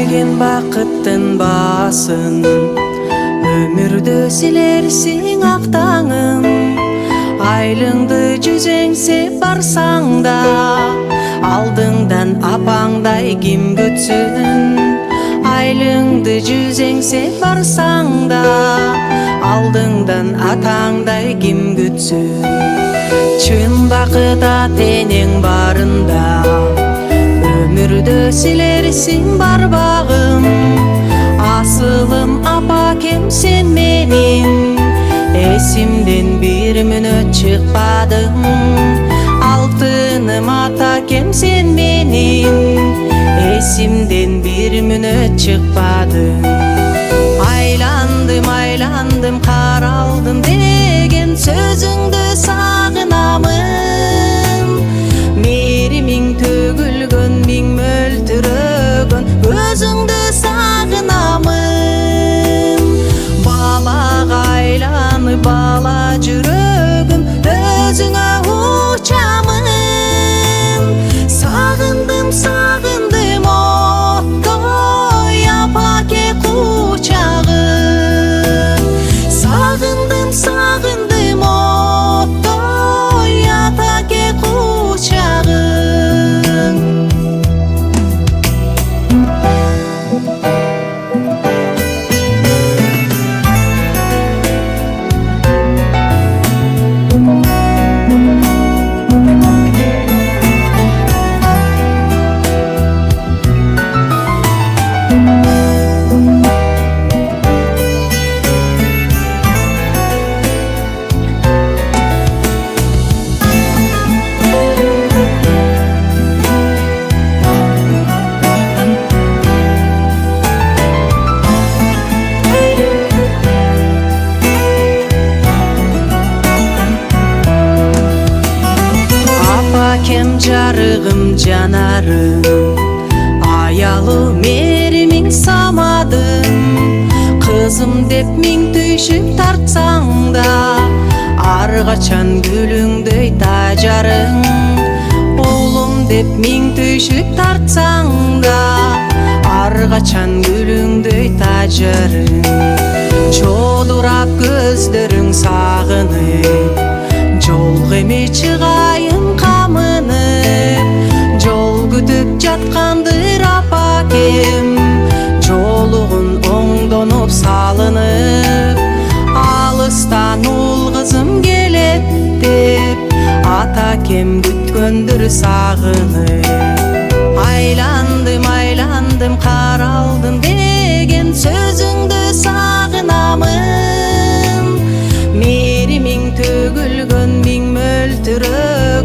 берген бақыттың басын, өмірді силерсің ақ таңым. Айлыңды жүзеңсеп барсаң да, алдыңдан апаңдай кім күтсін. Айлыңды жүзеңсеп барсаң да, алдыңдан атаңдай кім күтсін. Чын бақыта тенең барында, өмірді силерсің бар бағым. Асылым апакем сен менің, есімден бір мүнөт шықпадың. Алтыным атакем сен менің, есімден бір мүнөт шықпадың. Айландым, қаралдым деген сөзіңді сағынамын. Мерімің төгілгөн, миң мөлтірөгөн, өзіңді сағынамын. Балаға айланып, бала жүрөгім, өзіңе учамын. Сағындым, оттой апаке құшағын. Сағындым, оттой атаке құшағын. Апакем жарығым, жанарым, аялы мерімің самадым. Қызым деп миң түйшік тартсаң да, арғачан гүліңдөй тажарың. Ұлым деп миң түйшік тартсаң да, арғачан гүліңдөй тажарың. Жолурап көздерің сағынып, жолғеме чығайын қамынып. Жол күтіп жатқандыр апакем, жолуғын оңдонуп салынып. Алыстан ұл қызым келет деп, атакем күткөндір сағынып. Айландым, қаралдым деген сөзіңді сағынамын. Мерімің төгілгөн, миң мөлтірөгөн,